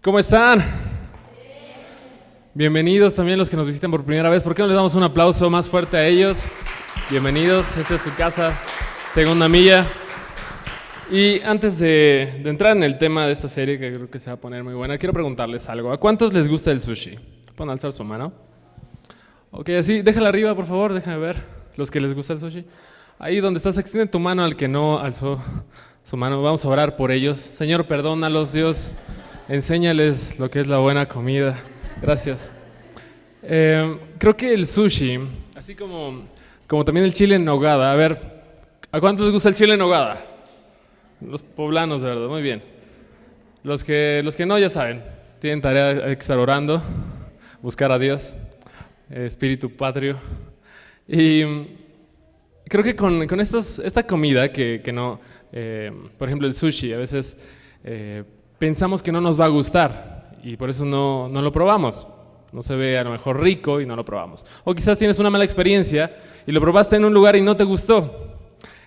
¿Cómo están? Bienvenidos también los que nos visitan por primera vez. ¿Por qué no les damos un aplauso más fuerte a ellos? Bienvenidos, esta es tu casa, Segunda Milla. Y antes de entrar en el tema de esta serie, que creo que se va a poner muy buena, quiero preguntarles algo. ¿A cuántos les gusta el sushi? ¿Pueden alzar su mano? Ok, así, déjala arriba, por favor, déjame ver los que les gusta el sushi. Ahí donde estás, extiende tu mano al que no alzó su mano. Vamos a orar por ellos. Señor, perdónalos, Dios. Enséñales lo que es la buena comida. Gracias. Creo que el sushi, así como también el chile en nogada. A ver, ¿a cuántos les gusta el chile en nogada? Los poblanos, de verdad, muy bien. Los que no, ya saben, tienen tarea, hay que estar orando, buscar a Dios, espíritu patrio. Y creo que con esta comida que no, por ejemplo el sushi, a veces pensamos que no nos va a gustar y por eso no lo probamos. No se ve a lo mejor rico y no lo probamos. O quizás tienes una mala experiencia y lo probaste en un lugar y no te gustó.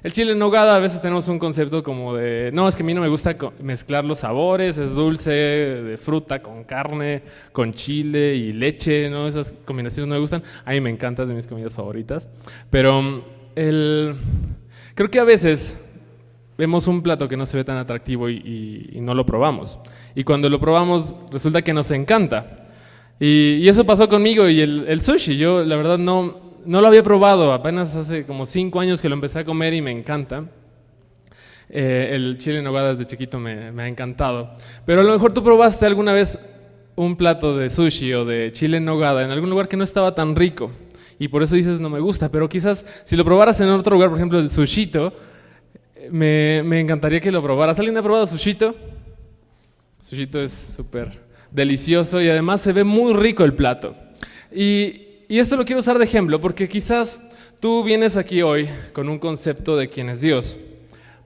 El chile en nogada, a veces tenemos un concepto como de, no, es que a mí no me gusta mezclar los sabores, es dulce, de fruta con carne, con chile y leche, ¿no? Esas combinaciones no me gustan. A mí me encantan, es de mis comidas favoritas. Pero creo que a veces vemos un plato que no se ve tan atractivo y no lo probamos. Y cuando lo probamos, resulta que nos encanta. Y eso pasó conmigo y el sushi. Yo, la verdad, no lo había probado. Apenas hace como 5 años que lo empecé a comer y me encanta. El chile en nogada desde chiquito me ha encantado. Pero a lo mejor tú probaste alguna vez un plato de sushi o de chile en nogada en algún lugar que no estaba tan rico. Y por eso dices, no me gusta. Pero quizás si lo probaras en otro lugar, por ejemplo, el Sushito, me encantaría que lo probaras. ¿Alguien ha probado Sushito? Sushito es súper delicioso y además se ve muy rico el plato. Y esto lo quiero usar de ejemplo porque quizás tú vienes aquí hoy con un concepto de quién es Dios,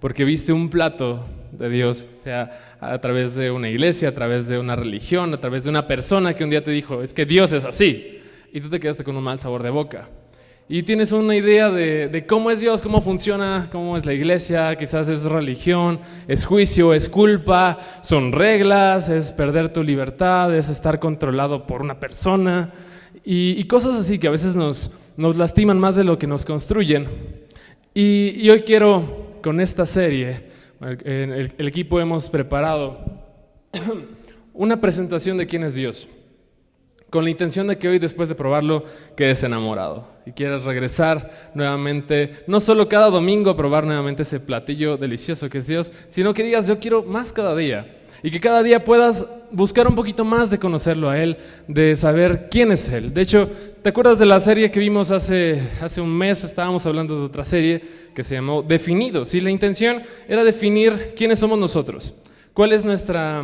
porque viste un plato de Dios, sea a través de una iglesia, a través de una religión, a través de una persona que un día te dijo, es que Dios es así, y tú te quedaste con un mal sabor de boca. Y tienes una idea de cómo es Dios, cómo funciona, cómo es la iglesia, quizás es religión, es juicio, es culpa, son reglas, es perder tu libertad, es estar controlado por una persona y cosas así que a veces nos lastiman más de lo que nos construyen. Y hoy quiero, con esta serie, el equipo hemos preparado una presentación de quién es Dios, con la intención de que hoy, después de probarlo, quedes enamorado y quieras regresar nuevamente, no solo cada domingo a probar nuevamente ese platillo delicioso que es Dios, sino que digas, yo quiero más cada día, y que cada día puedas buscar un poquito más de conocerlo a Él, de saber quién es Él. De hecho, ¿te acuerdas de la serie que vimos hace un mes? Estábamos hablando de otra serie que se llamó Definidos, y la intención era definir quiénes somos nosotros, cuál es nuestra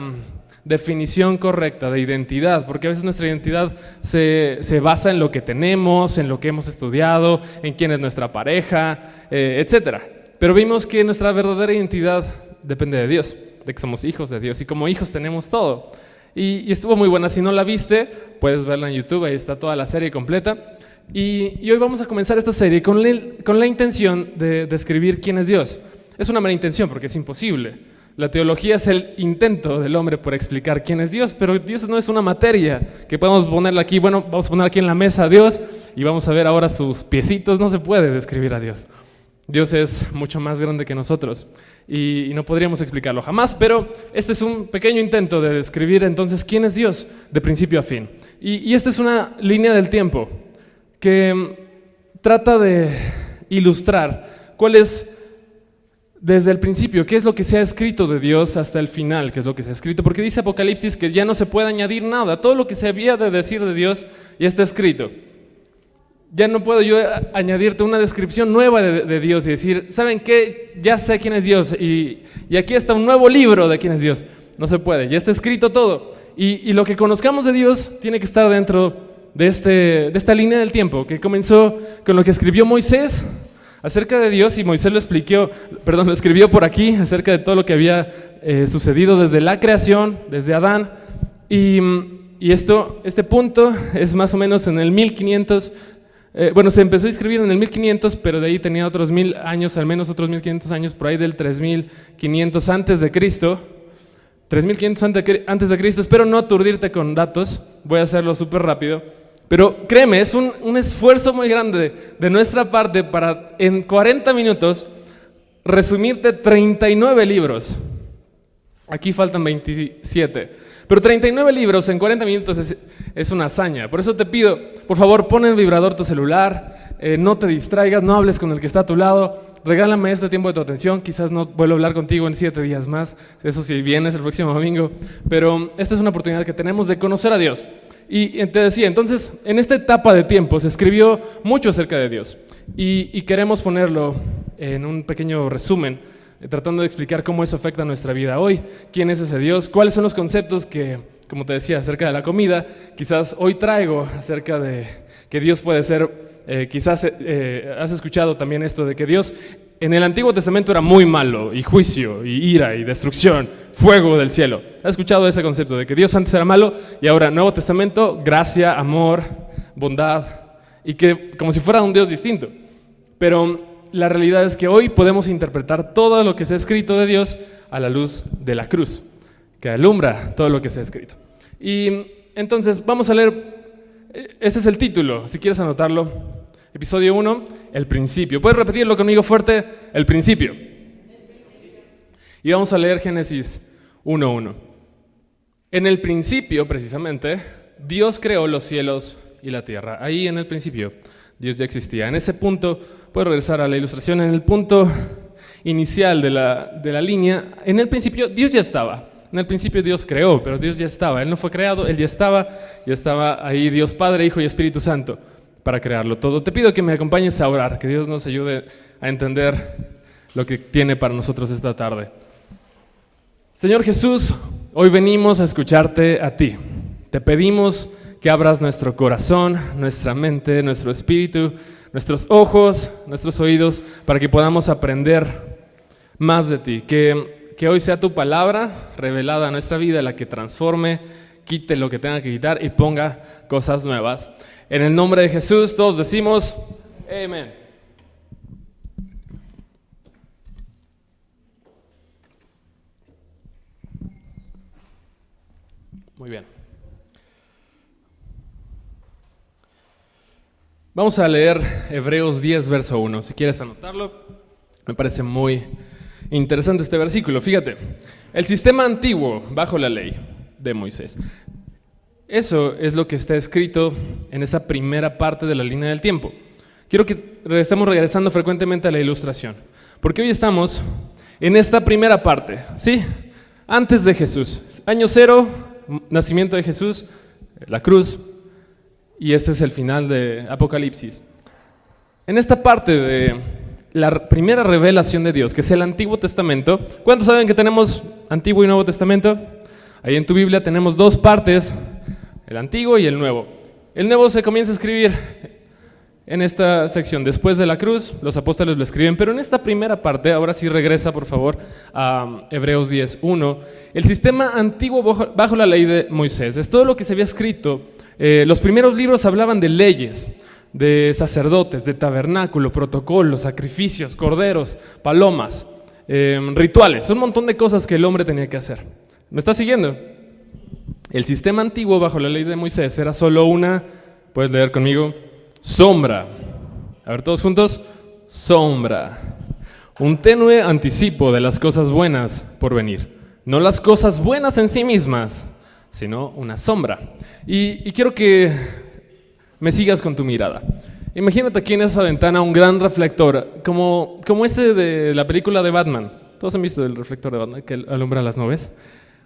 definición correcta de identidad, porque a veces nuestra identidad se basa en lo que tenemos, en lo que hemos estudiado, en quién es nuestra pareja, etc. Pero vimos que nuestra verdadera identidad depende de Dios, de que somos hijos de Dios y como hijos tenemos todo. Y estuvo muy buena. Si no la viste, puedes verla en YouTube, ahí está toda la serie completa. Y hoy vamos a comenzar esta serie con la intención de describir quién es Dios. Es una mala intención porque es imposible. La teología es el intento del hombre por explicar quién es Dios, pero Dios no es una materia que podemos ponerla aquí. Bueno, vamos a poner aquí en la mesa a Dios y vamos a ver ahora sus piecitos. No se puede describir a Dios. Dios es mucho más grande que nosotros y no podríamos explicarlo jamás, pero este es un pequeño intento de describir entonces quién es Dios de principio a fin. Y esta es una línea del tiempo que trata de ilustrar cuál es desde el principio, qué es lo que se ha escrito de Dios hasta el final, qué es lo que se ha escrito, porque dice Apocalipsis que ya no se puede añadir nada, todo lo que se había de decir de Dios ya está escrito. Ya no puedo yo añadirte una descripción nueva de Dios y decir, ¿saben qué? Ya sé quién es Dios y aquí está un nuevo libro de quién es Dios. No se puede, ya está escrito todo. Y lo que conozcamos de Dios tiene que estar dentro de esta línea del tiempo que comenzó con lo que escribió Moisés acerca de Dios, y Moisés lo escribió por aquí acerca de todo lo que había sucedido desde la creación, desde Adán. Y este punto es más o menos en el 1500. Se empezó a escribir en el 1500, pero de ahí tenía otros 1000 años, al menos otros 1500 años, por ahí del 3500 antes de Cristo, 3500 antes de Cristo. Espero no aturdirte con datos, voy a hacerlo súper rápido. Pero créeme, es un esfuerzo muy grande de nuestra parte para en 40 minutos resumirte 39 libros. Aquí faltan 27. Pero 39 libros en 40 minutos es una hazaña. Por eso te pido, por favor, pon en vibrador tu celular, no te distraigas, no hables con el que está a tu lado, regálame este tiempo de tu atención, quizás no vuelva a hablar contigo en 7 días más, eso si vienes el próximo domingo, pero esta es una oportunidad que tenemos de conocer a Dios. Y te decía, entonces, en esta etapa de tiempo se escribió mucho acerca de Dios y queremos ponerlo en un pequeño resumen, tratando de explicar cómo eso afecta a nuestra vida hoy, quién es ese Dios, cuáles son los conceptos que, como te decía, acerca de la comida, quizás hoy traigo acerca de que Dios puede ser, quizás has escuchado también esto de que Dios en el Antiguo Testamento era muy malo, y juicio, y ira, y destrucción, fuego del cielo. ¿Has escuchado ese concepto de que Dios antes era malo y ahora Nuevo Testamento, gracia, amor, bondad, y que como si fuera un Dios distinto? Pero la realidad es que hoy podemos interpretar todo lo que se ha escrito de Dios a la luz de la cruz, que alumbra todo lo que se ha escrito. Y entonces vamos a leer, este es el título, si quieres anotarlo, episodio 1, el principio. ¿Puedes repetirlo conmigo fuerte? El principio. Y vamos a leer Génesis 1:1. En el principio, precisamente, Dios creó los cielos y la tierra. Ahí en el principio Dios ya existía. En ese punto, puedes regresar a la ilustración, en el punto inicial de la línea, en el principio Dios ya estaba. En el principio Dios creó, pero Dios ya estaba. Él no fue creado, Él ya estaba ahí Dios Padre, Hijo y Espíritu Santo para crearlo todo. Te pido que me acompañes a orar, que Dios nos ayude a entender lo que tiene para nosotros esta tarde. Señor Jesús, hoy venimos a escucharte a ti. Te pedimos que abras nuestro corazón, nuestra mente, nuestro espíritu, nuestros ojos, nuestros oídos, para que podamos aprender más de ti. Que hoy sea tu palabra revelada a nuestra vida, la que transforme, quite lo que tenga que quitar y ponga cosas nuevas. En el nombre de Jesús todos decimos, amén. Muy bien. Vamos a leer Hebreos 10, verso 1. Si quieres anotarlo, me parece muy interesante este versículo. Fíjate, el sistema antiguo bajo la ley de Moisés. Eso es lo que está escrito en esa primera parte de la línea del tiempo. Quiero que estemos regresando frecuentemente a la ilustración, porque hoy estamos en esta primera parte, ¿sí? Antes de Jesús, año 0, nacimiento de Jesús, la cruz, y este es el final de Apocalipsis. En esta parte de la primera revelación de Dios, que es el Antiguo Testamento, ¿cuántos saben que tenemos Antiguo y Nuevo Testamento? Ahí en tu Biblia tenemos dos partes, el Antiguo y el Nuevo. El Nuevo se comienza a escribir en esta sección, después de la cruz, los apóstoles lo escriben, pero en esta primera parte, ahora sí regresa por favor a Hebreos 10:1, el sistema antiguo bajo la ley de Moisés, es todo lo que se había escrito. Los primeros libros hablaban de leyes, de sacerdotes, de tabernáculo, protocolos, sacrificios, corderos, palomas, rituales, un montón de cosas que el hombre tenía que hacer. ¿Me estás siguiendo? El sistema antiguo bajo la ley de Moisés era solo una, puedes leer conmigo, sombra. A ver, todos juntos, sombra. Un tenue anticipo de las cosas buenas por venir. No las cosas buenas en sí mismas, sino una sombra. Y quiero que me sigas con tu mirada. Imagínate aquí en esa ventana un gran reflector, como ese de la película de Batman. ¿Todos han visto el reflector de Batman que alumbra las nubes?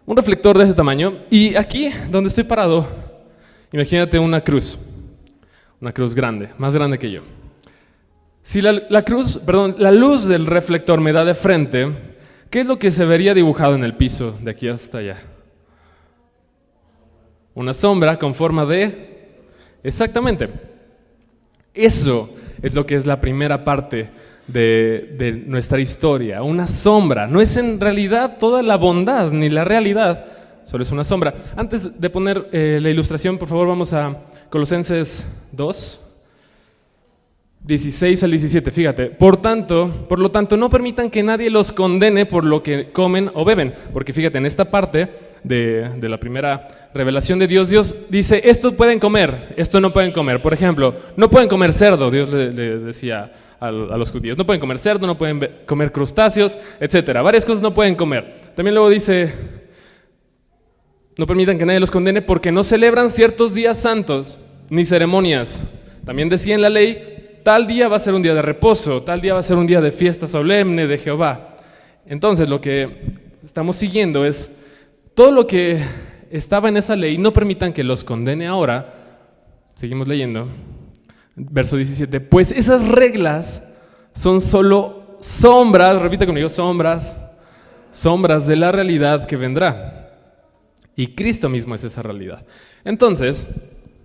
Un reflector de ese tamaño. Y aquí, donde estoy parado, imagínate una cruz grande, más grande que yo. Si la luz del reflector me da de frente, ¿qué es lo que se vería dibujado en el piso de aquí hasta allá? Una sombra con forma de... Exactamente. Eso es lo que es la primera parte de nuestra historia, una sombra. No es en realidad toda la bondad ni la realidad, solo es una sombra. Antes de poner la ilustración, por favor, vamos a Colosenses 2. 16 al 17, fíjate. Por lo tanto, no permitan que nadie los condene por lo que comen o beben. Porque fíjate, en esta parte de la primera revelación de Dios, Dios dice, esto pueden comer, esto no pueden comer. Por ejemplo, no pueden comer cerdo, Dios le decía a los judíos. No pueden comer cerdo, no pueden comer crustáceos, etcétera. Varias cosas no pueden comer. También luego dice, no permitan que nadie los condene porque no celebran ciertos días santos ni ceremonias. También decía en la ley, tal día va a ser un día de reposo, tal día va a ser un día de fiesta solemne de Jehová. Entonces lo que estamos siguiendo es todo lo que estaba en esa ley, no permitan que los condene ahora. Seguimos leyendo. Verso 17. Pues esas reglas son solo sombras, repite conmigo, sombras de la realidad que vendrá. Y Cristo mismo es esa realidad. Entonces,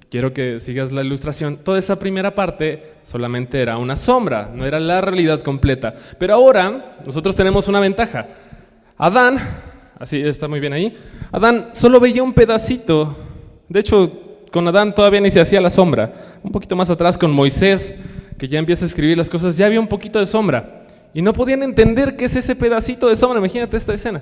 quiero que sigas la ilustración. Toda esa primera parte solamente era una sombra, no era la realidad completa. Pero ahora nosotros tenemos una ventaja. Adán, así está muy bien ahí, Adán solo veía un pedacito. De hecho, con Adán todavía ni se hacía la sombra. Un poquito más atrás con Moisés, que ya empieza a escribir las cosas, ya había un poquito de sombra. Y no podían entender qué es ese pedacito de sombra. Imagínate esta escena.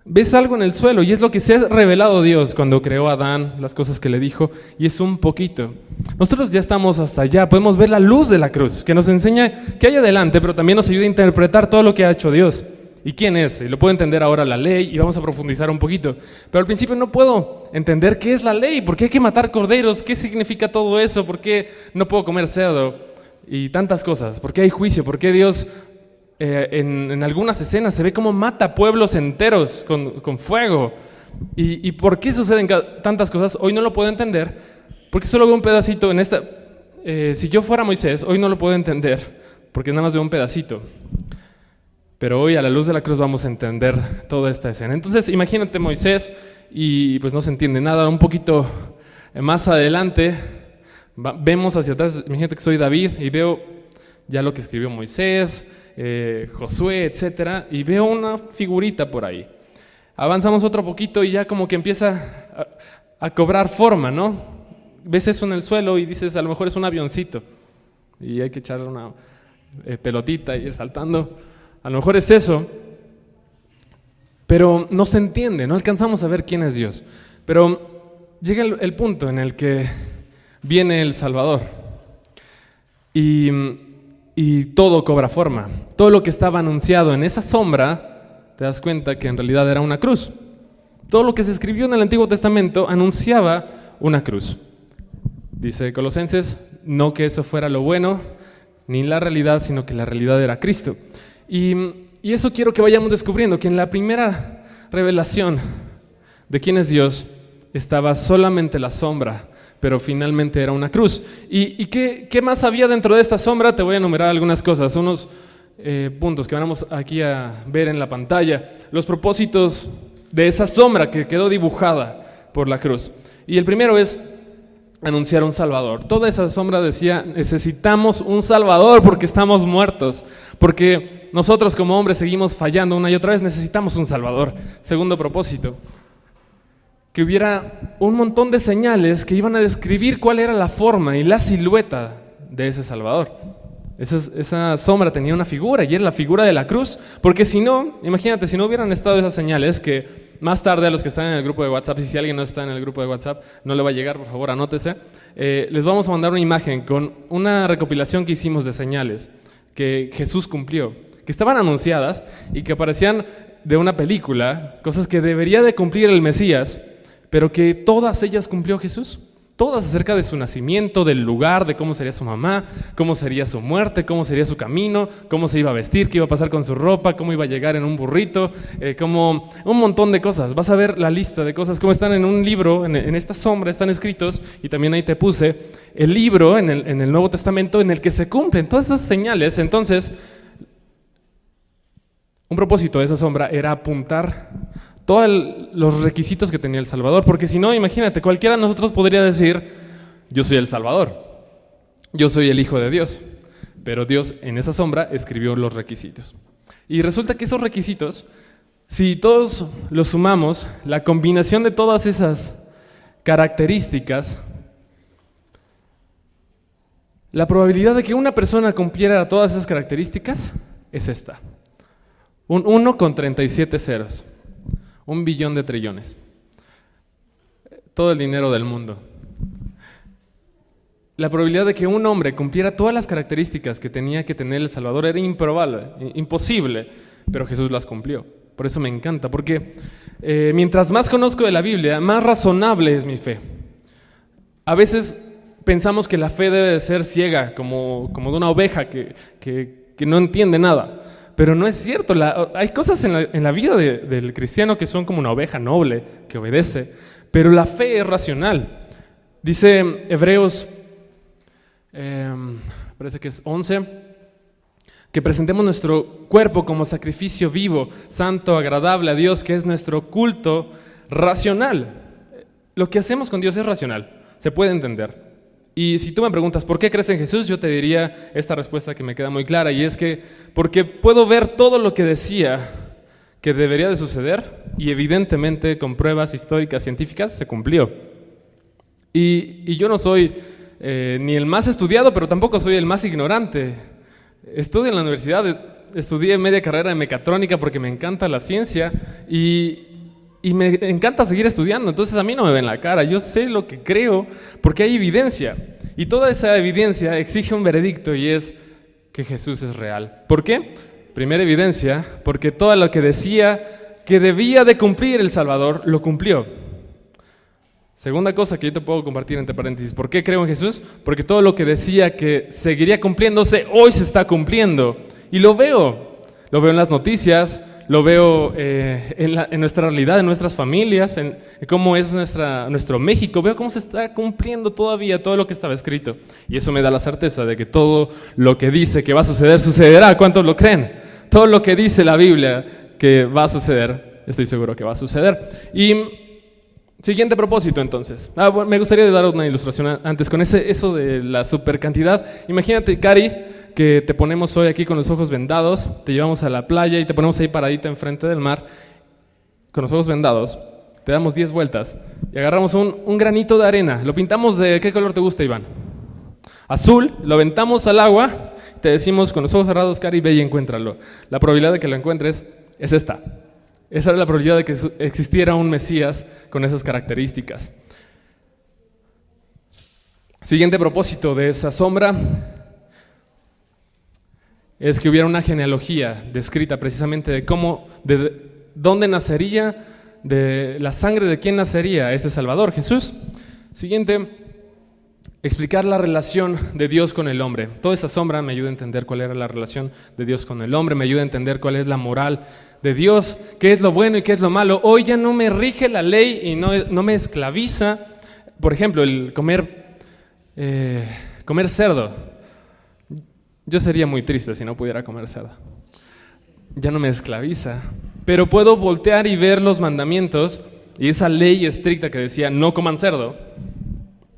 Ves algo en el suelo y es lo que se ha revelado Dios cuando creó a Adán, las cosas que le dijo, y es un poquito. Nosotros ya estamos hasta allá, podemos ver la luz de la cruz, que nos enseña qué hay adelante, pero también nos ayuda a interpretar todo lo que ha hecho Dios. ¿Y quién es? Y lo puedo entender ahora la ley y vamos a profundizar un poquito. Pero al principio no puedo entender qué es la ley, por qué hay que matar corderos, qué significa todo eso, por qué no puedo comer cerdo y tantas cosas, por qué hay juicio, por qué Dios... en algunas escenas se ve cómo mata pueblos enteros con fuego. ¿Y por qué suceden tantas cosas? Hoy no lo puedo entender, porque solo veo un pedacito en esta... si yo fuera Moisés, hoy no lo puedo entender, porque nada más veo un pedacito. Pero hoy a la luz de la cruz vamos a entender toda esta escena. Entonces imagínate Moisés y pues no se entiende nada. Un poquito más adelante vemos hacia atrás, imagínate que soy David y veo ya lo que escribió Moisés, Josué, etcétera, y veo una figurita por ahí. Avanzamos otro poquito y ya como que empieza a cobrar forma, ¿no? Ves eso en el suelo y dices, a lo mejor es un avioncito y hay que echar una pelotita y ir saltando. A lo mejor es eso, pero no se entiende, no alcanzamos a ver quién es Dios. Pero llega el punto en el que viene el Salvador y todo cobra forma. Todo lo que estaba anunciado en esa sombra, te das cuenta que en realidad era una cruz. Todo lo que se escribió en el Antiguo Testamento anunciaba una cruz. Dice Colosenses, no que eso fuera lo bueno, ni la realidad, sino que la realidad era Cristo. Y eso quiero que vayamos descubriendo, que en la primera revelación de quién es Dios estaba solamente la sombra, pero finalmente era una cruz. ¿Y qué más había dentro de esta sombra? Te voy a enumerar algunas cosas, unos puntos que vamos aquí a ver en la pantalla. Los propósitos de esa sombra que quedó dibujada por la cruz. Y el primero es anunciar un Salvador. Toda esa sombra decía, necesitamos un Salvador porque estamos muertos, porque nosotros como hombres seguimos fallando una y otra vez, necesitamos un Salvador. Segundo propósito, que hubiera un montón de señales que iban a describir cuál era la forma y la silueta de ese Salvador. Esa sombra tenía una figura y era la figura de la cruz, porque si no, imagínate, si no hubieran estado esas señales que más tarde a los que están en el grupo de WhatsApp, y si alguien no está en el grupo de WhatsApp, no le va a llegar, por favor, anótese, les vamos a mandar una imagen con una recopilación que hicimos de señales que Jesús cumplió, que estaban anunciadas y que parecían de una película, cosas que debería de cumplir el Mesías, pero que todas ellas cumplió Jesús. Todas acerca de su nacimiento, del lugar, de cómo sería su mamá, cómo sería su muerte, cómo sería su camino, cómo se iba a vestir, qué iba a pasar con su ropa, cómo iba a llegar en un burrito, como un montón de cosas. Vas a ver la lista de cosas, cómo están en un libro, en esta sombra están escritos, y también ahí te puse el libro en el Nuevo Testamento en el que se cumplen todas esas señales. Entonces, un propósito de esa sombra era apuntar todos los requisitos que tenía el Salvador, porque si no, imagínate, cualquiera de nosotros podría decir, yo soy el Salvador, yo soy el Hijo de Dios, pero Dios en esa sombra escribió los requisitos. Y resulta que esos requisitos, si todos los sumamos, la combinación de todas esas características, La probabilidad de que una persona cumpliera todas esas características es esta. Un 1 con 37 ceros. 1 billón de trillones. Todo el dinero del mundo. La probabilidad de que un hombre cumpliera todas las características que tenía que tener el Salvador era improbable, imposible, pero Jesús las cumplió. Por eso me encanta, porque mientras más conozco de la Biblia, más razonable es mi fe. A veces pensamos que la fe debe de ser ciega, como de una oveja que no entiende nada. Pero no es cierto, hay cosas en la vida del cristiano que son como una oveja noble, que obedece, pero la fe es racional. Dice Hebreos, parece que es 11, que presentemos nuestro cuerpo como sacrificio vivo, santo, agradable a Dios, que es nuestro culto racional. Lo que hacemos con Dios es racional, se puede entender. Y si tú me preguntas, ¿por qué crees en Jesús? Yo te diría esta respuesta que me queda muy clara, y es que porque puedo ver todo lo que decía que debería de suceder, y evidentemente con pruebas históricas, científicas, se cumplió. Y yo no soy ni el más estudiado, pero tampoco soy el más ignorante. Estudio en la universidad, estudié media carrera de mecatrónica porque me encanta la ciencia y me encanta seguir estudiando. Entonces a mí no me ven la cara, yo sé lo que creo porque hay evidencia. Y toda esa evidencia exige un veredicto y es que Jesús es real. ¿Por qué? Primera evidencia, porque todo lo que decía que debía de cumplir el Salvador, lo cumplió. Segunda cosa que yo te puedo compartir entre paréntesis, ¿por qué creo en Jesús? Porque todo lo que decía que seguiría cumpliéndose, hoy se está cumpliendo. Y lo veo en las noticias, lo veo en nuestra realidad, en nuestras familias, en cómo es nuestro México, veo cómo se está cumpliendo todavía todo lo que estaba escrito. Y eso me da la certeza de que todo lo que dice que va a suceder, sucederá. ¿Cuántos lo creen? Todo lo que dice la Biblia que va a suceder, estoy seguro que va a suceder. Y siguiente propósito entonces. Bueno, me gustaría dar una ilustración antes con eso de la supercantidad. Imagínate, Cari, que te ponemos hoy aquí con los ojos vendados, te llevamos a la playa y te ponemos ahí paradita enfrente del mar, con los ojos vendados, te damos 10 vueltas y agarramos un granito de arena, lo pintamos de ¿qué color te gusta, Iván? Azul, lo aventamos al agua, te decimos con los ojos cerrados, Cari, ve y encuéntralo. La probabilidad de que lo encuentres es esta. Esa era la probabilidad de que existiera un Mesías con esas características. Siguiente propósito de esa sombra es que hubiera una genealogía descrita precisamente de dónde nacería, de la sangre de quién nacería ese Salvador, Jesús. Siguiente, explicar la relación de Dios con el hombre. Toda esa sombra me ayuda a entender cuál era la relación de Dios con el hombre, me ayuda a entender cuál es la moral de Dios, qué es lo bueno y qué es lo malo. Hoy ya no me rige la ley y no me esclaviza. Por ejemplo, el comer cerdo. Yo sería muy triste si no pudiera comer cerdo. Ya no me esclaviza. Pero puedo voltear y ver los mandamientos y esa ley estricta que decía no coman cerdo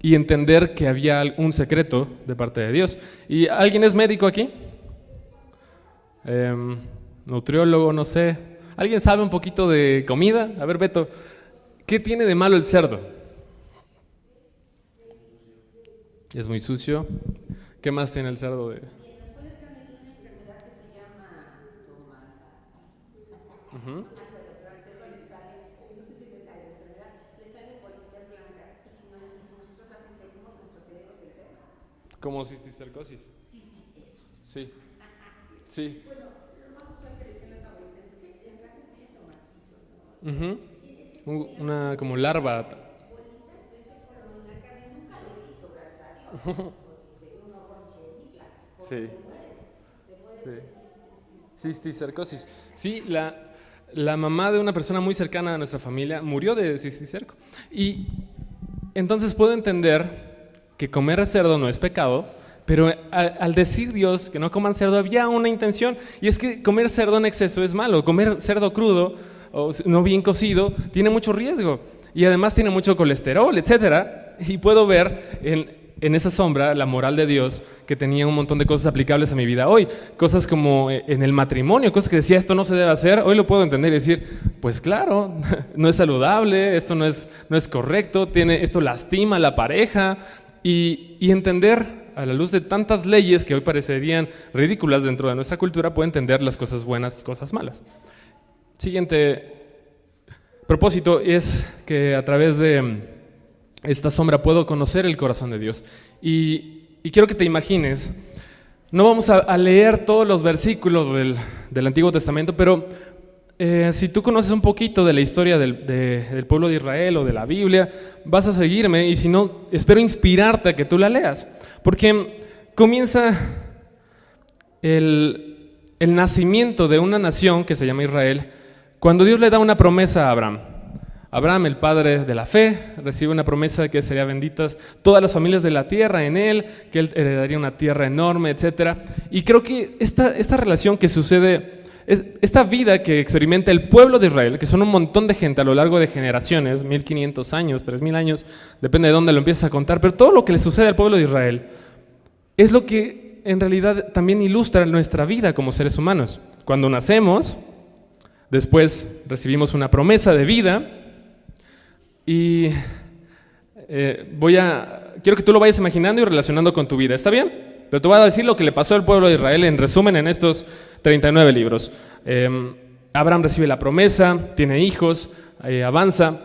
y entender que había un secreto de parte de Dios. ¿Y alguien es médico aquí? Nutriólogo, no sé. ¿Alguien sabe un poquito de comida? A ver, Beto, ¿qué tiene de malo el cerdo? Es muy sucio. ¿Qué más tiene el cerdo de...? Uh-huh. ¿Como cisticercosis? Sí. Sí. Uh-huh. Una como larva. Sí. Cisticercosis. Sí, la mamá de una persona muy cercana a nuestra familia murió de cisticerco. Y entonces puedo entender que comer cerdo no es pecado, pero al decir Dios que no coman cerdo había una intención, y es que comer cerdo en exceso es malo. Comer cerdo crudo o no bien cocido tiene mucho riesgo y además tiene mucho colesterol, etcétera. Y puedo ver en esa sombra la moral de Dios, que tenía un montón de cosas aplicables a mi vida hoy, cosas como en el matrimonio, cosas que decía esto no se debe hacer. Hoy lo puedo entender y decir, pues claro, no es saludable, esto no es correcto, esto lastima a la pareja, y entender a la luz de tantas leyes que hoy parecerían ridículas dentro de nuestra cultura, puede entender las cosas buenas y cosas malas. Siguiente propósito es que a través de esta sombra puedo conocer el corazón de Dios. Y quiero que te imagines, no vamos a leer todos los versículos del Antiguo Testamento, pero si tú conoces un poquito de la historia del pueblo de Israel o de la Biblia, vas a seguirme, y si no, espero inspirarte a que tú la leas, porque comienza el nacimiento de una nación que se llama Israel, cuando Dios le da una promesa a Abraham. Abraham, el padre de la fe, recibe una promesa de que serían benditas todas las familias de la tierra en él, que él heredaría una tierra enorme, etc. Y creo que esta relación que sucede, esta vida que experimenta el pueblo de Israel, que son un montón de gente a lo largo de generaciones, 1500 años, 3000 años, depende de dónde lo empieces a contar, pero todo lo que le sucede al pueblo de Israel es lo que en realidad también ilustra nuestra vida como seres humanos. Cuando nacemos, después recibimos una promesa de vida, y quiero que tú lo vayas imaginando y relacionando con tu vida, ¿está bien? Pero te voy a decir lo que le pasó al pueblo de Israel en resumen en estos 39 libros. Abraham recibe la promesa, tiene hijos, avanza.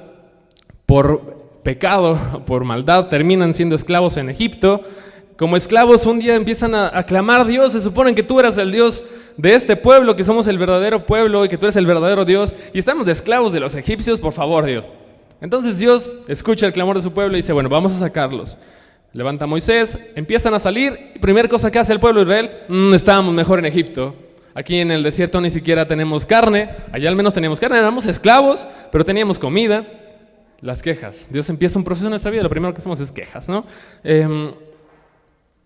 Por pecado, por maldad, terminan siendo esclavos en Egipto. Como esclavos un día empiezan a clamar a Dios, se suponen que tú eras el Dios de este pueblo, que somos el verdadero pueblo y que tú eres el verdadero Dios, y estamos de esclavos de los egipcios, por favor, Dios. Entonces Dios escucha el clamor de su pueblo y dice, bueno, vamos a sacarlos. Levanta a Moisés, empiezan a salir, y primera cosa que hace el pueblo de Israel, estábamos mejor en Egipto. Aquí en el desierto ni siquiera tenemos carne, allá al menos teníamos carne, éramos esclavos, pero teníamos comida. Las quejas. Dios empieza un proceso en nuestra vida, lo primero que hacemos es quejas, ¿no?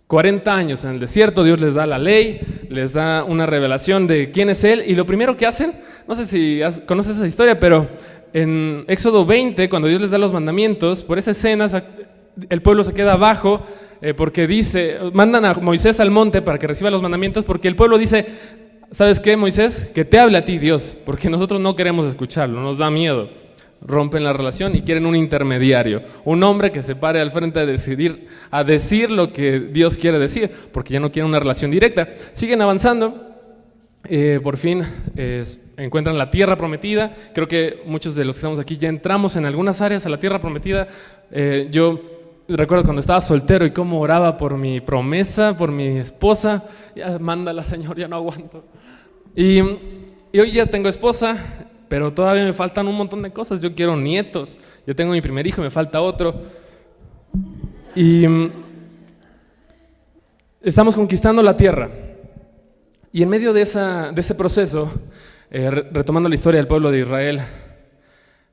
40 años en el desierto, Dios les da la ley, les da una revelación de quién es Él, y lo primero que hacen, no sé si conoces esa historia, pero en Éxodo 20, cuando Dios les da los mandamientos, por esa escena el pueblo se queda abajo porque mandan a Moisés al monte para que reciba los mandamientos, porque el pueblo dice, ¿sabes qué, Moisés? Que te hable a ti Dios, porque nosotros no queremos escucharlo, nos da miedo. Rompen la relación y quieren un intermediario, un hombre que se pare al frente a decir lo que Dios quiere decir, porque ya no quieren una relación directa. Siguen avanzando. Por fin encuentran la tierra prometida. Creo que muchos de los que estamos aquí ya entramos en algunas áreas a la tierra prometida. Yo recuerdo cuando estaba soltero y cómo oraba por mi promesa, por mi esposa. Ya, mándala, Señor, ya no aguanto. Y hoy ya tengo esposa, pero todavía me faltan un montón de cosas. Yo quiero nietos. Yo tengo mi primer hijo, me falta otro. Y estamos conquistando la tierra. Y en medio de ese proceso, retomando la historia del pueblo de Israel,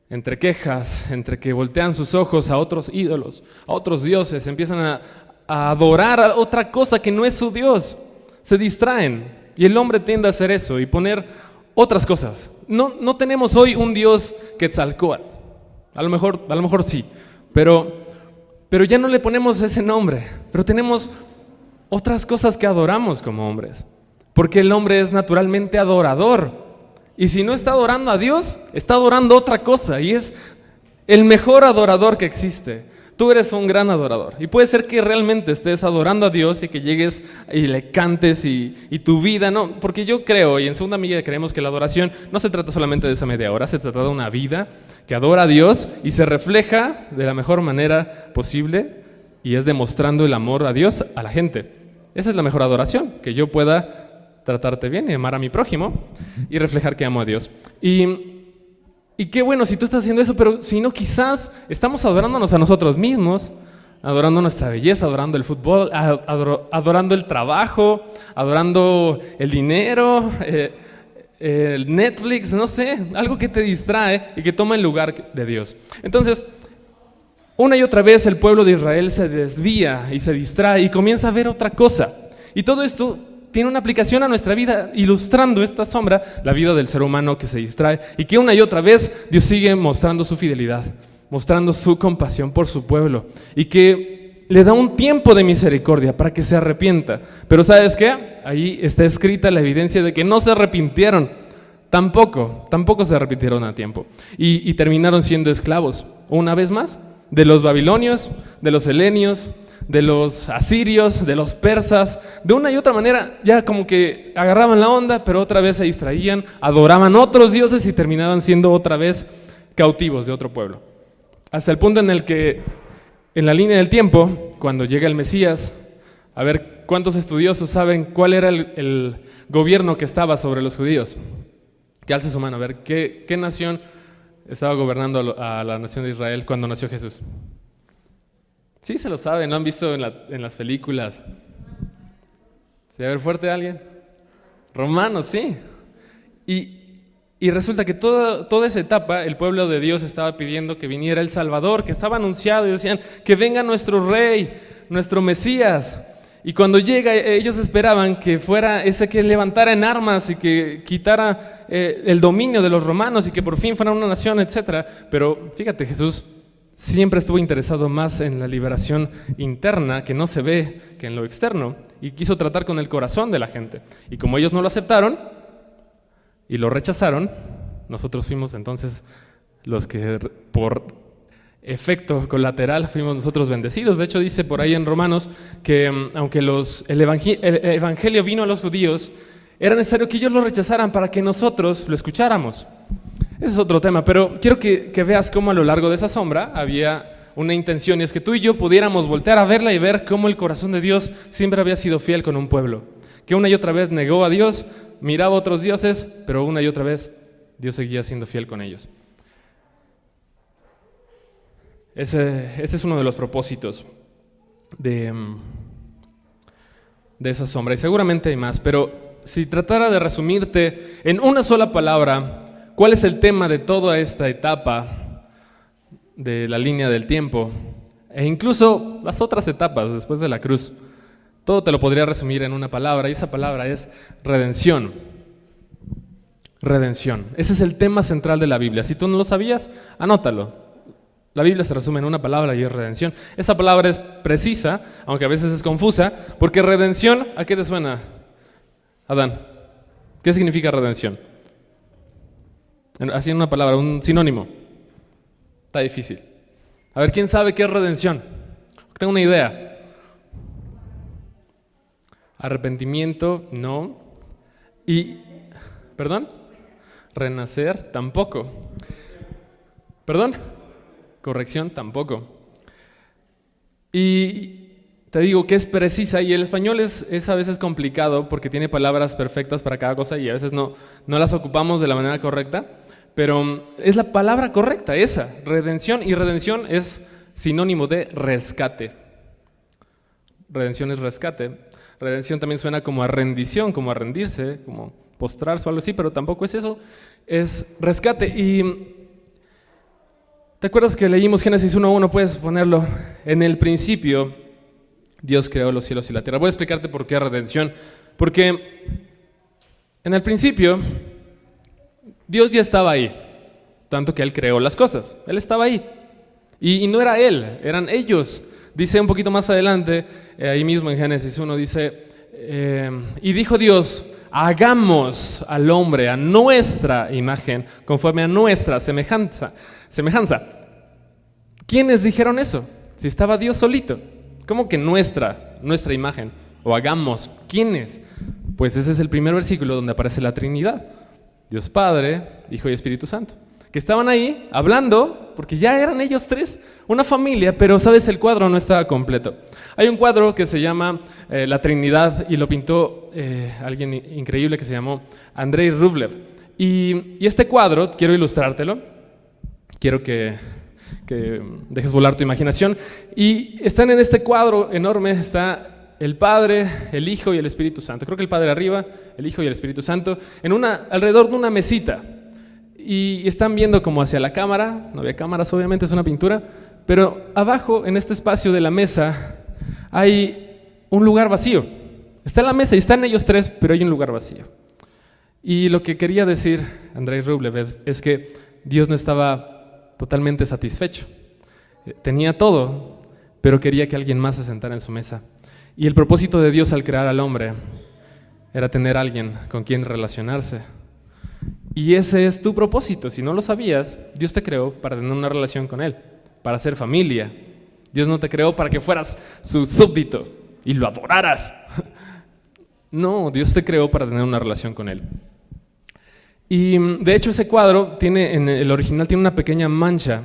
entre quejas, entre que voltean sus ojos a otros ídolos, a otros dioses, empiezan a adorar a otra cosa que no es su Dios, se distraen. Y el hombre tiende a hacer eso y poner otras cosas. No tenemos hoy un Dios Quetzalcóatl, a lo mejor sí, pero ya no le ponemos ese nombre, pero tenemos otras cosas que adoramos como hombres. Porque el hombre es naturalmente adorador. Y si no está adorando a Dios, está adorando otra cosa. Y es el mejor adorador que existe. Tú eres un gran adorador. Y puede ser que realmente estés adorando a Dios y que llegues y le cantes y tu vida, no. Porque yo creo, y en Segunda Milla creemos que la adoración no se trata solamente de esa media hora, se trata de una vida que adora a Dios y se refleja de la mejor manera posible, y es demostrando el amor a Dios a la gente. Esa es la mejor adoración, que yo pueda tratarte bien y amar a mi prójimo y reflejar que amo a Dios. Y qué bueno si tú estás haciendo eso, pero si no, quizás estamos adorándonos a nosotros mismos, adorando nuestra belleza, adorando el fútbol, adorando el trabajo, adorando el dinero, el Netflix, no sé, algo que te distrae y que toma el lugar de Dios. Entonces, una y otra vez el pueblo de Israel se desvía y se distrae y comienza a ver otra cosa. Y todo esto tiene una aplicación a nuestra vida, ilustrando esta sombra, la vida del ser humano que se distrae, y que una y otra vez Dios sigue mostrando su fidelidad, mostrando su compasión por su pueblo, y que le da un tiempo de misericordia para que se arrepienta. Pero ¿sabes qué? Ahí está escrita la evidencia de que no se arrepintieron, tampoco se arrepintieron a tiempo, y terminaron siendo esclavos, una vez más, de los babilonios, de los helenios, de los asirios, de los persas. De una y otra manera ya como que agarraban la onda, pero otra vez se distraían, adoraban otros dioses y terminaban siendo otra vez cautivos de otro pueblo. Hasta el punto en el que en la línea del tiempo, cuando llega el Mesías, a ver cuántos estudiosos saben cuál era el gobierno que estaba sobre los judíos. Que alce su mano, a ver, ¿qué nación estaba gobernando a la nación de Israel cuando nació Jesús? Sí, se lo saben, ¿lo han visto en las películas? ¿Se va a ver fuerte alguien? Romanos, sí. Y resulta que toda esa etapa el pueblo de Dios estaba pidiendo que viniera el Salvador, que estaba anunciado, y decían que venga nuestro Rey, nuestro Mesías. Y cuando llega, ellos esperaban que fuera ese que levantara en armas y que quitara el dominio de los romanos y que por fin fuera una nación, etc. Pero fíjate, Jesús siempre estuvo interesado más en la liberación interna, que no se ve, que en lo externo, y quiso tratar con el corazón de la gente. Y como ellos no lo aceptaron y lo rechazaron, nosotros fuimos entonces los que por efecto colateral fuimos nosotros bendecidos. De hecho dice por ahí en Romanos que aunque el evangelio vino a los judíos, era necesario que ellos lo rechazaran para que nosotros lo escucháramos. Ese es otro tema, pero quiero que veas cómo a lo largo de esa sombra había una intención, y es que tú y yo pudiéramos voltear a verla y ver cómo el corazón de Dios siempre había sido fiel con un pueblo, que una y otra vez negó a Dios, miraba a otros dioses, pero una y otra vez Dios seguía siendo fiel con ellos. Ese es uno de los propósitos de esa sombra, y seguramente hay más, pero si tratara de resumirte en una sola palabra, ¿cuál es el tema de toda esta etapa de la línea del tiempo? E incluso las otras etapas después de la cruz. Todo te lo podría resumir en una palabra, y esa palabra es redención. Redención. Ese es el tema central de la Biblia. Si tú no lo sabías, anótalo. La Biblia se resume en una palabra y es redención. Esa palabra es precisa, aunque a veces es confusa, porque redención, ¿a qué te suena, Adán? ¿Qué significa redención? Así en una palabra, un sinónimo. Está difícil. A ver, ¿quién sabe qué es redención? Tengo una idea. Arrepentimiento, no. ¿Perdón? Renacer, tampoco. ¿Perdón? Corrección, tampoco. Y te digo que es precisa, y el español es a veces complicado porque tiene palabras perfectas para cada cosa y a veces no las ocupamos de la manera correcta, pero es la palabra correcta esa, redención, y redención es sinónimo de rescate. Redención es rescate. Redención también suena como a rendición, como a rendirse, como postrarse o algo así, pero tampoco es eso, es rescate. Y ¿te acuerdas que leímos Génesis 1:1? Puedes ponerlo. En el principio, Dios creó los cielos y la tierra. Voy a explicarte por qué redención. Porque en el principio, Dios ya estaba ahí. Tanto que Él creó las cosas. Él estaba ahí. Y no era Él, eran ellos. Dice un poquito más adelante, ahí mismo en Génesis 1, dice, y dijo Dios, hagamos al hombre a nuestra imagen, conforme a nuestra semejanza. ¿Quiénes dijeron eso? Si estaba Dios solito. ¿Cómo que nuestra imagen? O hagamos, ¿quiénes? Pues ese es el primer versículo donde aparece la Trinidad. Dios Padre, Hijo y Espíritu Santo. Que estaban ahí hablando, porque ya eran ellos tres, una familia, pero sabes, el cuadro no estaba completo. Hay un cuadro que se llama La Trinidad, y lo pintó alguien increíble que se llamó Andrei Rublev. Y este cuadro, quiero ilustrártelo, quiero que dejes volar tu imaginación. Y están en este cuadro enorme, está el Padre, el Hijo y el Espíritu Santo. Creo que el Padre arriba, el Hijo y el Espíritu Santo, alrededor de una mesita. Y están viendo como hacia la cámara, no había cámaras, obviamente es una pintura, pero abajo, en este espacio de la mesa, hay un lugar vacío. Está la mesa y están ellos tres, pero hay un lugar vacío. Y lo que quería decir Andrei Rublev es que Dios no estaba totalmente satisfecho. Tenía todo, pero quería que alguien más se sentara en su mesa. Y el propósito de Dios al crear al hombre era tener a alguien con quien relacionarse. Y ese es tu propósito. Si no lo sabías, Dios te creó para tener una relación con Él, para ser familia. Dios no te creó para que fueras su súbdito y lo adoraras. No, Dios te creó para tener una relación con Él. Y de hecho ese cuadro en el original tiene una pequeña mancha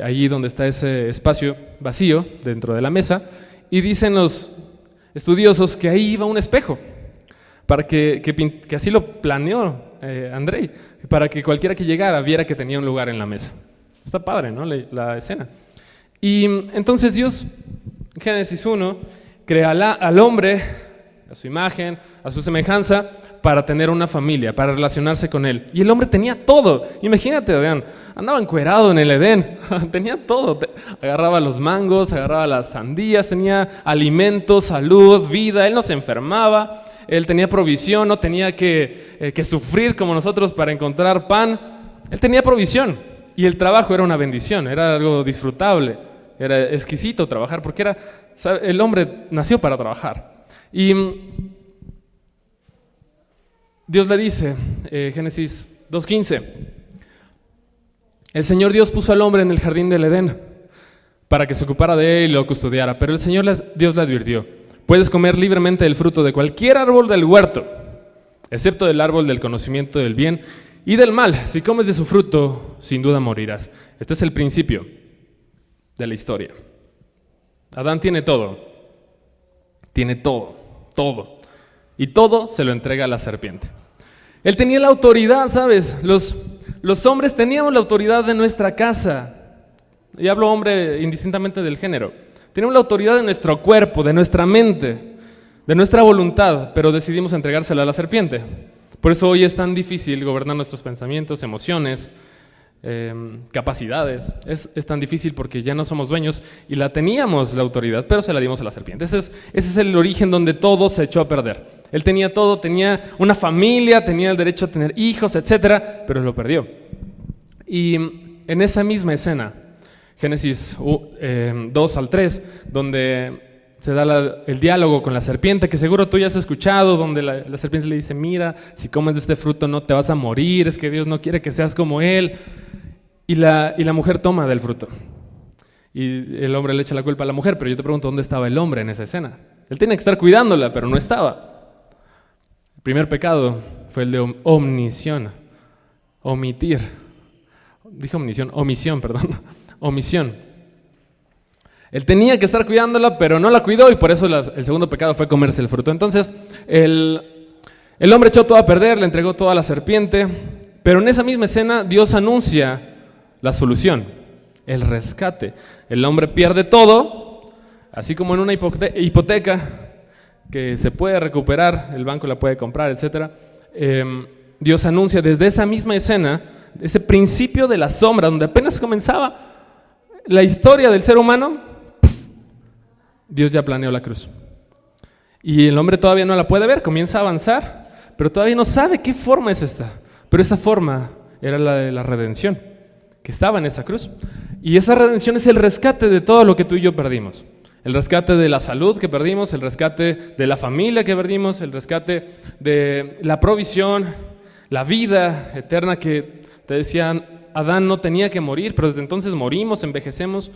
allí donde está ese espacio vacío dentro de la mesa, y dicen los estudiosos que ahí iba un espejo, para que así lo planeó Andrei, para que cualquiera que llegara viera que tenía un lugar en la mesa. Está padre, ¿no? La escena. Y entonces Dios, en Génesis 1, crea al hombre a su imagen, a su semejanza, para tener una familia, para relacionarse con él. Y el hombre tenía todo. Imagínate, Adán, andaba encuerado en el Edén, tenía todo. Agarraba los mangos, agarraba las sandías, tenía alimento, salud, vida, él no se enfermaba, él tenía provisión, no tenía que sufrir como nosotros para encontrar pan. Él tenía provisión y el trabajo era una bendición, era algo disfrutable, era exquisito trabajar porque el hombre nació para trabajar. Y Dios le dice, Génesis 2:15, el Señor Dios puso al hombre en el jardín del Edén para que se ocupara de él y lo custodiara, pero el Señor Dios le advirtió, puedes comer libremente del fruto de cualquier árbol del huerto, excepto del árbol del conocimiento del bien y del mal. Si comes de su fruto, sin duda morirás. Este es el principio de la historia. Adán tiene todo, y todo se lo entrega a la serpiente. Él tenía la autoridad, ¿sabes? Los hombres teníamos la autoridad de nuestra casa, y hablo hombre indistintamente del género. Tenemos la autoridad de nuestro cuerpo, de nuestra mente, de nuestra voluntad, pero decidimos entregársela a la serpiente. Por eso hoy es tan difícil gobernar nuestros pensamientos, emociones, capacidades. Es tan difícil porque ya no somos dueños y teníamos la autoridad, pero se la dimos a la serpiente. Ese es el origen donde todo se echó a perder. Él tenía todo, tenía una familia, tenía el derecho a tener hijos, etcétera, pero lo perdió. Y en esa misma escena, Génesis 2 al 3, donde se da el diálogo con la serpiente, que seguro tú ya has escuchado, donde la serpiente le dice, mira, si comes de este fruto no te vas a morir, es que Dios no quiere que seas como Él. Y la mujer toma del fruto. Y el hombre le echa la culpa a la mujer, pero yo te pregunto, ¿dónde estaba el hombre en esa escena? Él tenía que estar cuidándola, pero no estaba. El primer pecado fue el de omisión. Omisión. Él tenía que estar cuidándola, pero no la cuidó, y por eso el segundo pecado fue comerse el fruto. Entonces, el hombre echó todo a perder, le entregó todo a la serpiente, pero en esa misma escena Dios anuncia la solución, el rescate. El hombre pierde todo, así como en una hipoteca que se puede recuperar, el banco la puede comprar, etc. Dios anuncia desde esa misma escena, ese principio de la sombra, donde apenas comenzaba la historia del ser humano, Dios ya planeó la cruz. Y el hombre todavía no la puede ver, comienza a avanzar, pero todavía no sabe qué forma es esta. Pero esa forma era la de la redención, que estaba en esa cruz. Y esa redención es el rescate de todo lo que tú y yo perdimos. El rescate de la salud que perdimos, el rescate de la familia que perdimos, el rescate de la provisión, la vida eterna que te decían, Adán no tenía que morir, pero desde entonces morimos, envejecemos,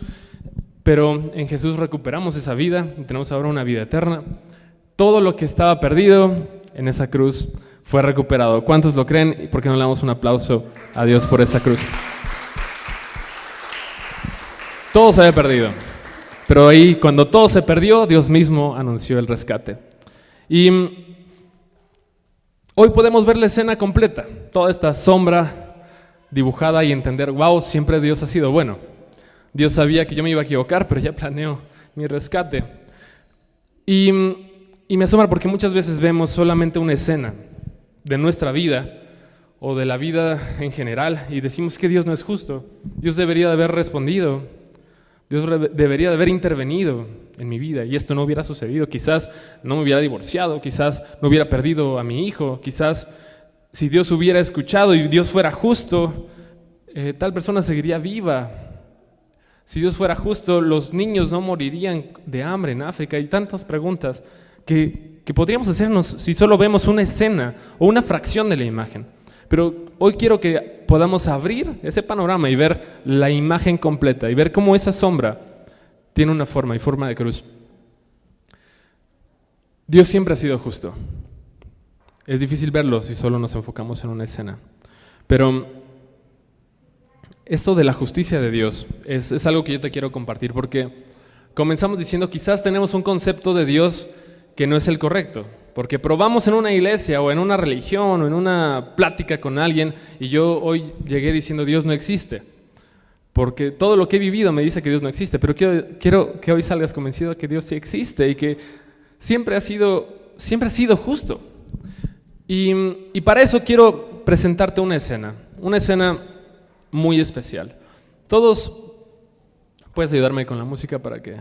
pero en Jesús recuperamos esa vida y tenemos ahora una vida eterna. Todo lo que estaba perdido en esa cruz fue recuperado. ¿Cuántos lo creen? ¿Y por qué no le damos un aplauso a Dios por esa cruz? Todo se había perdido, pero ahí cuando todo se perdió, Dios mismo anunció el rescate. Y hoy podemos ver la escena completa, toda esta sombra dibujada y entender, wow, siempre Dios ha sido bueno. Dios sabía que yo me iba a equivocar, pero ya planeó mi rescate. Y me asombra porque muchas veces vemos solamente una escena de nuestra vida o de la vida en general y decimos que Dios no es justo. Dios debería de haber respondido. Dios debería de haber intervenido en mi vida y esto no hubiera sucedido. Quizás no me hubiera divorciado, quizás no hubiera perdido a mi hijo, quizás si Dios hubiera escuchado y Dios fuera justo, tal persona seguiría viva. Si Dios fuera justo, los niños no morirían de hambre en África. Y tantas preguntas que podríamos hacernos si solo vemos una escena o una fracción de la imagen. Pero hoy quiero que podamos abrir ese panorama y ver la imagen completa y ver cómo esa sombra tiene una forma y forma de cruz. Dios siempre ha sido justo. Es difícil verlo si solo nos enfocamos en una escena. Pero esto de la justicia de Dios es algo que yo te quiero compartir, porque comenzamos diciendo quizás tenemos un concepto de Dios que no es el correcto, porque probamos en una iglesia o en una religión o en una plática con alguien y yo hoy llegué diciendo Dios no existe, porque todo lo que he vivido me dice que Dios no existe, pero quiero que hoy salgas convencido de que Dios sí existe y que siempre ha sido justo. Y para eso quiero presentarte una escena muy especial. Todos, puedes ayudarme con la música para que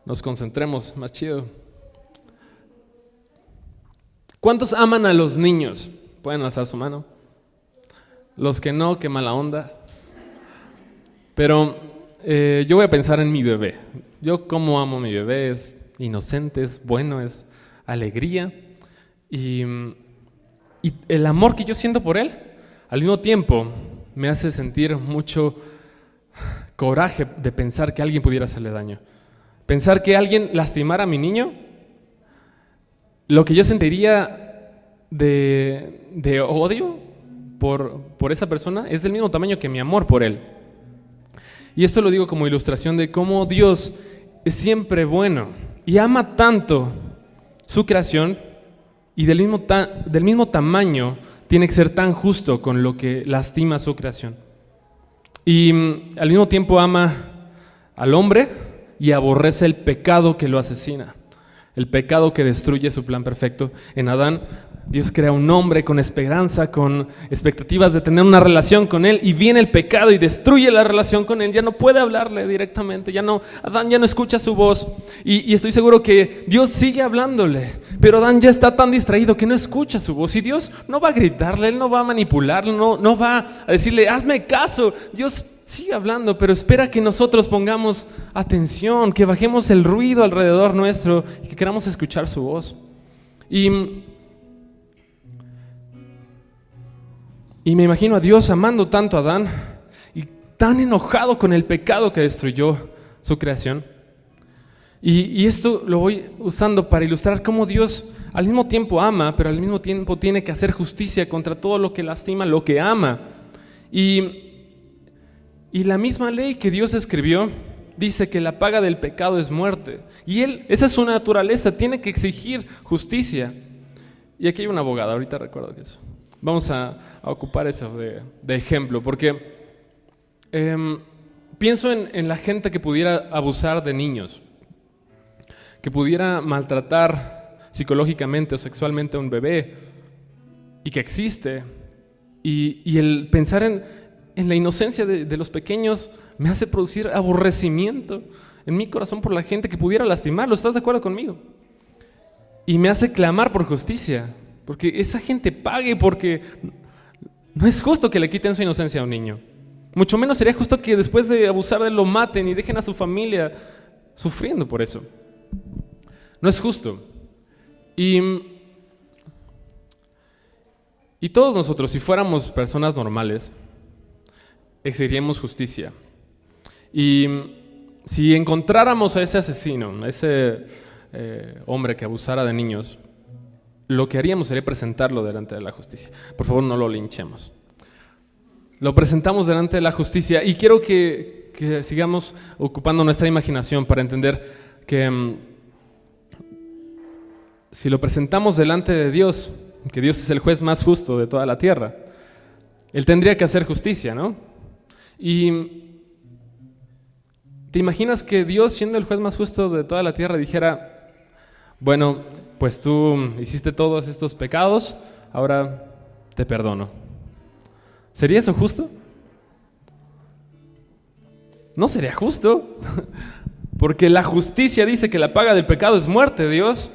nos concentremos más chido. ¿Cuántos aman a los niños? Pueden alzar su mano. Los que no, qué mala onda. Pero yo voy a pensar en mi bebé. Yo cómo amo a mi bebé, es inocente, es bueno, es alegría. Y el amor que yo siento por él, al mismo tiempo, me hace sentir mucho coraje de pensar que alguien pudiera hacerle daño. Pensar que alguien lastimara a mi niño, lo que yo sentiría de odio por esa persona es del mismo tamaño que mi amor por él. Y esto lo digo como ilustración de cómo Dios es siempre bueno y ama tanto su creación y del mismo tamaño tiene que ser tan justo con lo que lastima su creación. Y al mismo tiempo ama al hombre y aborrece el pecado que lo asesina, el pecado que destruye su plan perfecto. En Adán, Dios crea un hombre con esperanza, con expectativas de tener una relación con él, y viene el pecado y destruye la relación con él. Ya no puede hablarle directamente, Adán ya no escucha su voz, y estoy seguro que Dios sigue hablándole, pero Adán ya está tan distraído que no escucha su voz, y Dios no va a gritarle, Él no va a manipularle, no va a decirle, hazme caso. Dios sigue hablando, pero espera que nosotros pongamos atención, que bajemos el ruido alrededor nuestro y que queramos escuchar su voz. Y me imagino a Dios amando tanto a Adán y tan enojado con el pecado que destruyó su creación. Y esto lo voy usando para ilustrar cómo Dios al mismo tiempo ama, pero al mismo tiempo tiene que hacer justicia contra todo lo que lastima, lo que ama. Y la misma ley que Dios escribió dice que la paga del pecado es muerte. Y esa es su naturaleza, tiene que exigir justicia. Y aquí hay una abogada, ahorita recuerdo que eso. Vamos a ocupar eso de ejemplo, porque pienso en la gente que pudiera abusar de niños, que pudiera maltratar psicológicamente o sexualmente a un bebé, y que existe. Y el pensar en la inocencia de los pequeños me hace producir aborrecimiento en mi corazón por la gente que pudiera lastimarlo. ¿Estás de acuerdo conmigo? Y me hace clamar por justicia, porque esa gente pague, porque no es justo que le quiten su inocencia a un niño. Mucho menos sería justo que después de abusar de él lo maten y dejen a su familia sufriendo por eso. No es justo. Y todos nosotros, si fuéramos personas normales, exigiríamos justicia. Y si encontráramos a ese asesino, a ese hombre que abusara de niños, lo que haríamos sería presentarlo delante de la justicia. Por favor, no lo linchemos. Lo presentamos delante de la justicia, y quiero que sigamos ocupando nuestra imaginación para entender que si lo presentamos delante de Dios, que Dios es el juez más justo de toda la tierra, Él tendría que hacer justicia, ¿no? Y ¿te imaginas que Dios, siendo el juez más justo de toda la tierra, dijera, bueno, pues tú hiciste todos estos pecados, ahora te perdono? ¿Sería eso justo? No sería justo, porque la justicia dice que la paga del pecado es muerte, Dios.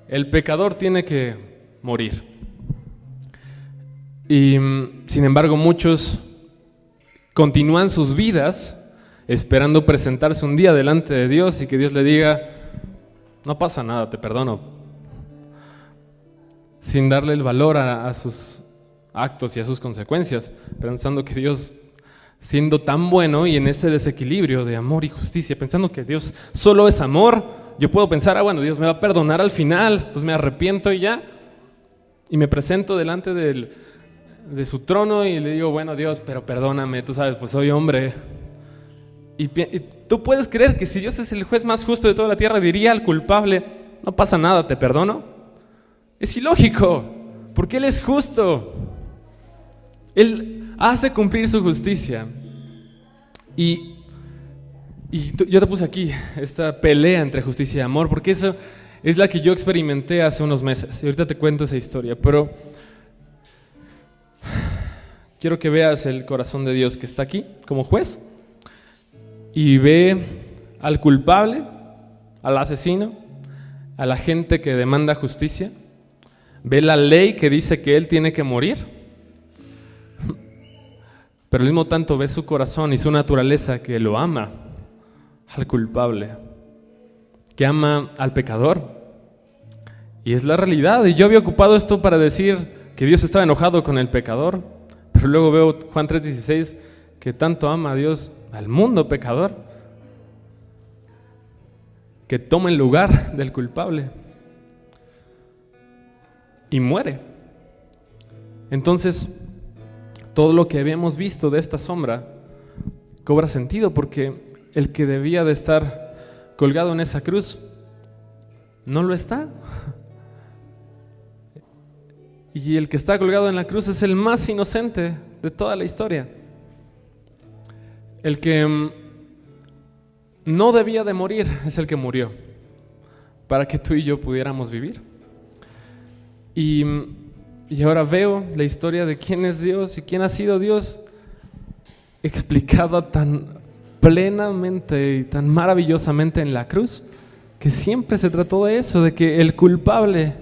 El pecador tiene que morir. Y sin embargo, muchos continúan sus vidas esperando presentarse un día delante de Dios y que Dios le diga, no pasa nada, te perdono, sin darle el valor a sus actos y a sus consecuencias, pensando que Dios siendo tan bueno y en este desequilibrio de amor y justicia, pensando que Dios solo es amor, yo puedo pensar, bueno, Dios me va a perdonar al final, pues me arrepiento y ya, y me presento delante de su trono y le digo, bueno, Dios, pero perdóname, tú sabes, pues soy hombre. Y tú puedes creer que si Dios es el juez más justo de toda la tierra, diría al culpable, no pasa nada, te perdono. Es ilógico, porque Él es justo. Él hace cumplir su justicia. Y yo te puse aquí esta pelea entre justicia y amor, porque esa es la que yo experimenté hace unos meses. Y ahorita te cuento esa historia, pero quiero que veas el corazón de Dios que está aquí como juez y ve al culpable, al asesino, a la gente que demanda justicia, ve la ley que dice que él tiene que morir, pero al mismo tanto ve su corazón y su naturaleza que lo ama al culpable, que ama al pecador. Y es la realidad. Y yo había ocupado esto para decir que Dios estaba enojado con el pecador, pero luego veo Juan 3:16, que tanto ama a Dios al mundo pecador, que toma el lugar del culpable y muere. Entonces, todo lo que habíamos visto de esta sombra cobra sentido, porque el que debía de estar colgado en esa cruz no lo está. Y el que está colgado en la cruz es el más inocente de toda la historia. El que no debía de morir es el que murió para que tú y yo pudiéramos vivir. Y ahora veo la historia de quién es Dios y quién ha sido Dios explicada tan plenamente y tan maravillosamente en la cruz, que siempre se trató de eso, de que el culpable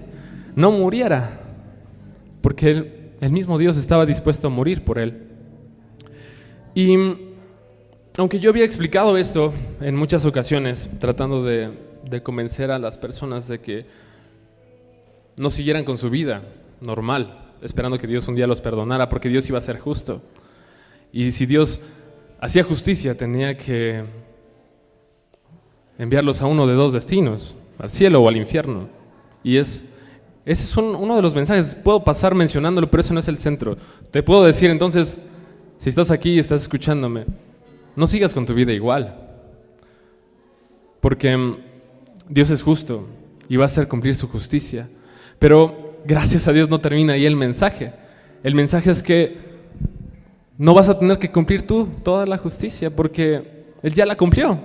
no muriera, porque el mismo Dios estaba dispuesto a morir por él. Y aunque yo había explicado esto en muchas ocasiones, tratando de convencer a las personas de que no siguieran con su vida normal, esperando que Dios un día los perdonara, porque Dios iba a ser justo. Y si Dios hacía justicia, tenía que enviarlos a uno de dos destinos, al cielo o al infierno. Y ese es uno de los mensajes. Puedo pasar mencionándolo, pero eso no es el centro. Te puedo decir entonces, si estás aquí y estás escuchándome, no sigas con tu vida igual, porque Dios es justo y va a hacer cumplir su justicia. Pero gracias a Dios no termina ahí el mensaje. El mensaje es que no vas a tener que cumplir tú toda la justicia, porque Él ya la cumplió.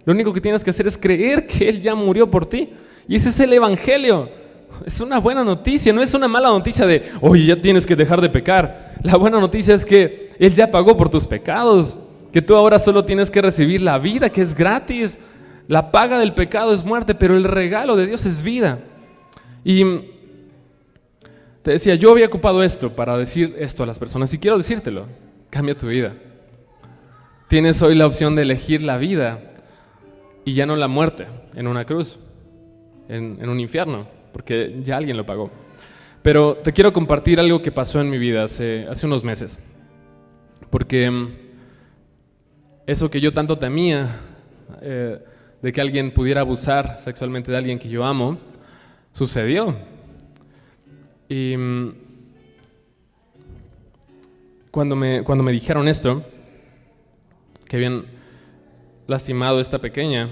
Lo único que tienes que hacer es creer que Él ya murió por ti. Y ese es el evangelio. Es una buena noticia, no es una mala noticia de, oye, ya tienes que dejar de pecar. La buena noticia es que Él ya pagó por tus pecados, que tú ahora solo tienes que recibir la vida, que es gratis. La paga del pecado es muerte, pero el regalo de Dios es vida. Y te decía, yo había ocupado esto para decir esto a las personas y quiero decírtelo, cambia tu vida. Tienes hoy la opción de elegir la vida y ya no la muerte en una cruz, en un infierno, porque ya alguien lo pagó. Pero te quiero compartir algo que pasó en mi vida hace unos meses, porque eso que yo tanto temía, de que alguien pudiera abusar sexualmente de alguien que yo amo, sucedió. Y cuando me dijeron esto, que habían lastimado a esta pequeña,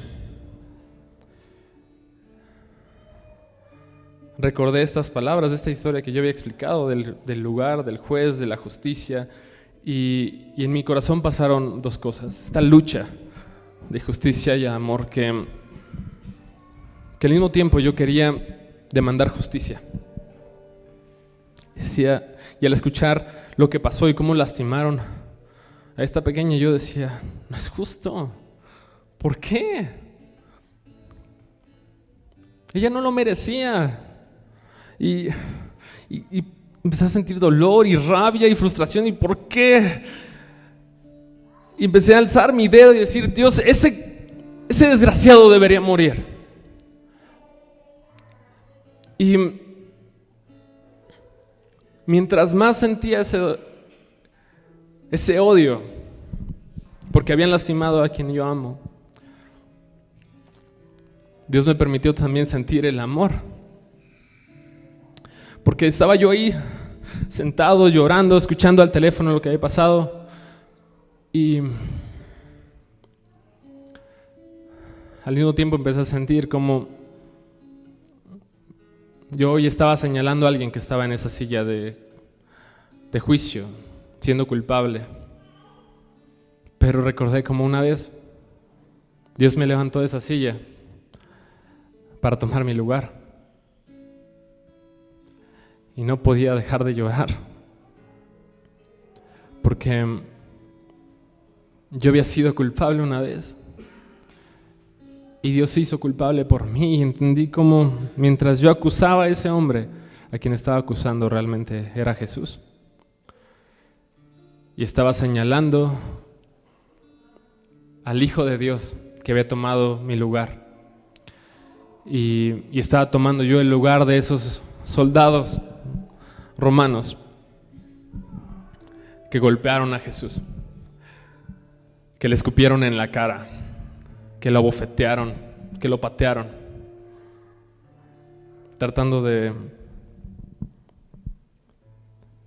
recordé estas palabras de esta historia que yo había explicado del lugar, del juez, de la justicia, y en mi corazón pasaron dos cosas. Esta lucha de justicia y amor que al mismo tiempo yo quería demandar justicia. Decía, y al escuchar lo que pasó y cómo lastimaron a esta pequeña, yo decía, no es justo. ¿Por qué? Ella no lo merecía. Y empecé a sentir dolor y rabia y frustración. ¿Y por qué? Y empecé a alzar mi dedo y decir, Dios, ese desgraciado debería morir. Y mientras más sentía ese odio porque habían lastimado a quien yo amo. Dios me permitió también sentir el amor, porque estaba yo ahí sentado, llorando, escuchando al teléfono lo que había pasado, y al mismo tiempo empecé a sentir como yo hoy estaba señalando a alguien que estaba en esa silla de juicio, siendo culpable. Pero recordé como una vez Dios me levantó de esa silla para tomar mi lugar. Y no podía dejar de llorar, porque yo había sido culpable una vez y Dios se hizo culpable por mí, y entendí cómo mientras yo acusaba a ese hombre, a quien estaba acusando realmente era Jesús, y estaba señalando al Hijo de Dios que había tomado mi lugar, y estaba tomando yo el lugar de esos soldados romanos que golpearon a Jesús, que le escupieron en la cara, que lo abofetearon, que lo patearon, tratando de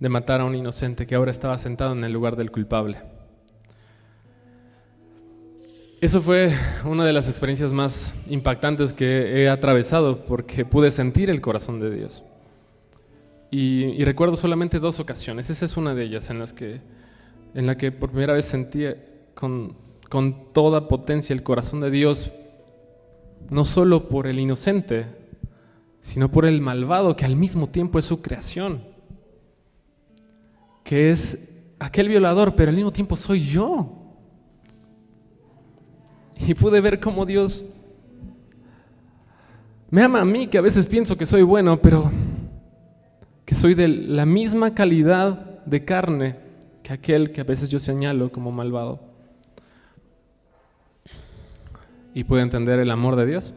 matar a un inocente que ahora estaba sentado en el lugar del culpable. Eso fue una de las experiencias más impactantes que he atravesado, porque pude sentir el corazón de Dios. Y recuerdo solamente 2 ocasiones. Esa es una de ellas en la que por primera vez sentí con toda potencia el corazón de Dios, no solo por el inocente, sino por el malvado, que al mismo tiempo es su creación, que es aquel violador, pero al mismo tiempo soy yo. Y pude ver cómo Dios me ama a mí, que a veces pienso que soy bueno, pero que soy de la misma calidad de carne que aquel que a veces yo señalo como malvado. Y pude entender el amor de Dios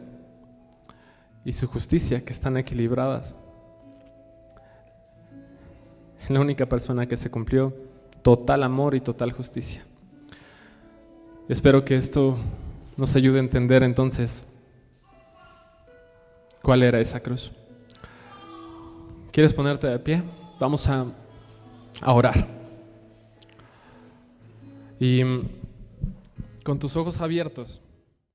y su justicia, que están equilibradas. La única persona que se cumplió total amor y total justicia. Espero que esto nos ayude a entender entonces cuál era esa cruz. ¿Quieres ponerte de pie? Vamos a orar. Y con tus ojos abiertos,